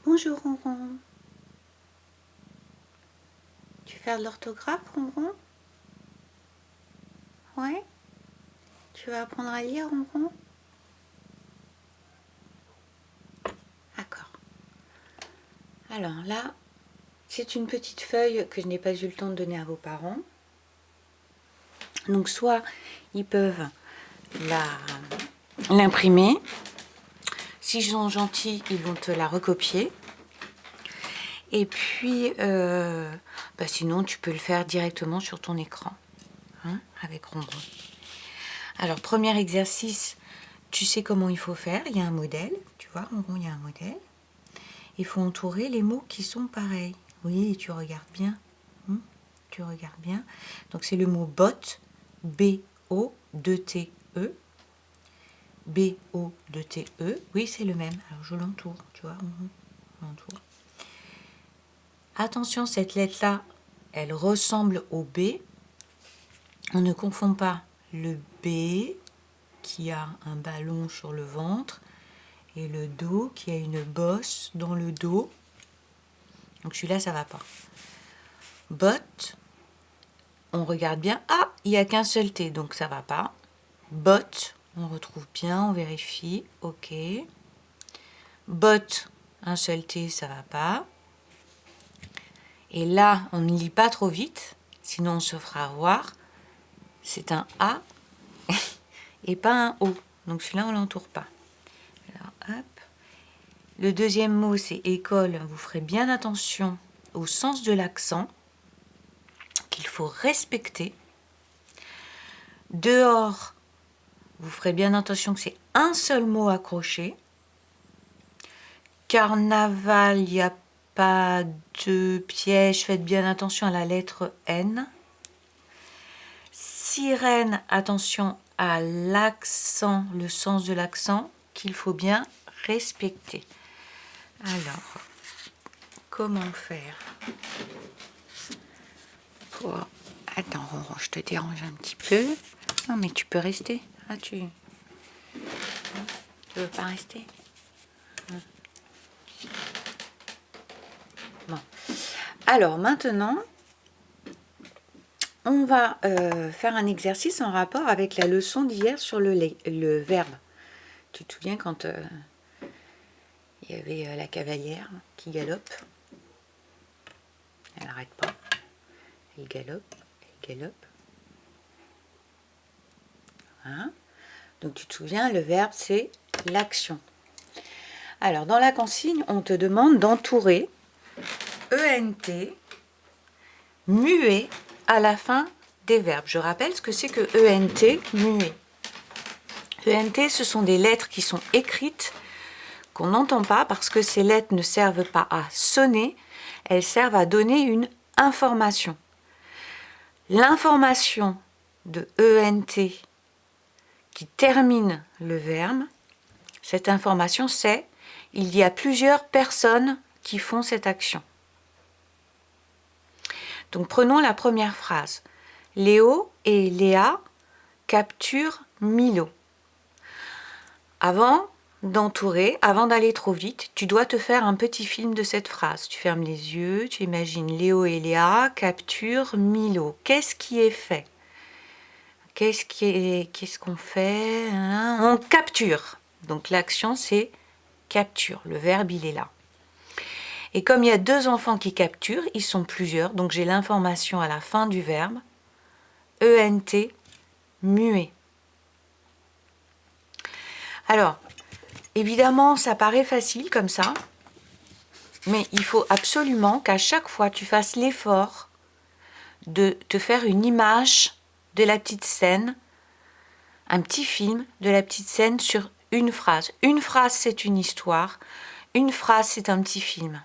Bonjour Ronron. Tu veux faire de l'orthographe, Ronron? Ouais. Tu vas apprendre à lire, Ronron? D'accord. Alors là, c'est une petite feuille que je n'ai pas eu le temps de donner à vos parents. Donc soit ils peuvent l'imprimer. S'ils sont gentils, ils vont te la recopier. Et puis, sinon, tu peux le faire directement sur ton écran, hein, avec Ronron. Alors, premier exercice, tu sais comment il faut faire. Il y a un modèle, tu vois, Ronron, il y a un modèle. Il faut entourer les mots qui sont pareils. Oui, tu regardes bien. Tu regardes bien. Donc, c'est le mot bot, B-O-2-T-E. B-O-2-T-E. Oui, c'est le même. Alors, je l'entoure, tu vois, Ronron, je l'entoure. Attention, cette lettre-là, elle ressemble au B. On ne confond pas le B qui a un ballon sur le ventre et le Do qui a une bosse dans le dos. Donc celui-là, ça va pas. Bot, on regarde bien. Ah, il n'y a qu'un seul T, donc ça va pas. Bot, on retrouve bien, on vérifie. Ok. Bot, un seul T, ça va pas. Et là, on ne lit pas trop vite, sinon on se fera voir. C'est un A et pas un O. Donc celui-là, on l'entoure pas. Alors, hop. Le deuxième mot, c'est école. Vous ferez bien attention au sens de l'accent qu'il faut respecter. Dehors, vous ferez bien attention que c'est un seul mot accroché. Carnaval, il n'y a pas de piège. Faites bien attention à la lettre N. Sirène, attention à l'accent, le sens de l'accent qu'il faut bien respecter. Alors, comment faire pour... Attends, Ronron, je te dérange un petit peu. Non, mais tu peux rester. Ah, tu veux pas rester? Bon. Alors, maintenant, on va faire un exercice en rapport avec la leçon d'hier sur le verbe. Tu te souviens quand il y avait la cavalière qui galope? Elle n'arrête pas. Elle galope, elle galope. Hein? Donc tu te souviens, le verbe c'est l'action. Alors dans la consigne, on te demande d'entourer ENT muet à la fin des verbes. Je rappelle ce que c'est que ENT muet. ENT, ce sont des lettres qui sont écrites qu'on n'entend pas parce que ces lettres ne servent pas à sonner, elles servent à donner une information. L'information de ENT qui termine le verbe, cette information c'est il y a plusieurs personnes qui font cette action. Donc prenons la première phrase. Léo et Léa capturent Milo. Avant d'entourer, avant d'aller trop vite, tu dois te faire un petit film de cette phrase. Tu fermes les yeux, tu imagines Léo et Léa capturent Milo. Qu'est-ce qui est fait? Qu'est-ce qu'on fait? On capture. Donc l'action c'est capture. Le verbe il est là. Et comme il y a deux enfants qui capturent, ils sont plusieurs, donc j'ai l'information à la fin du verbe. ENT muet. Alors, évidemment, ça paraît facile comme ça, mais il faut absolument qu'à chaque fois tu fasses l'effort de te faire une image de la petite scène, un petit film de la petite scène sur une phrase. Une phrase, c'est une histoire. Une phrase, c'est un petit film.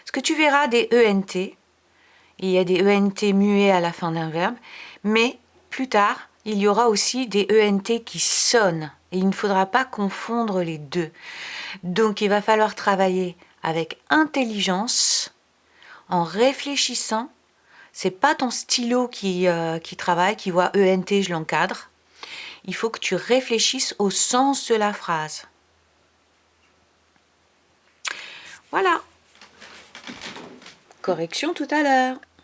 Ce que tu verras des ENT, il y a des ENT muets à la fin d'un verbe, mais plus tard, il y aura aussi des ENT qui sonnent. Et il ne faudra pas confondre les deux. Donc, il va falloir travailler avec intelligence, en réfléchissant. C'est pas ton stylo qui travaille, qui voit ENT, je l'encadre. Il faut que tu réfléchisses au sens de la phrase. Voilà. Correction tout à l'heure.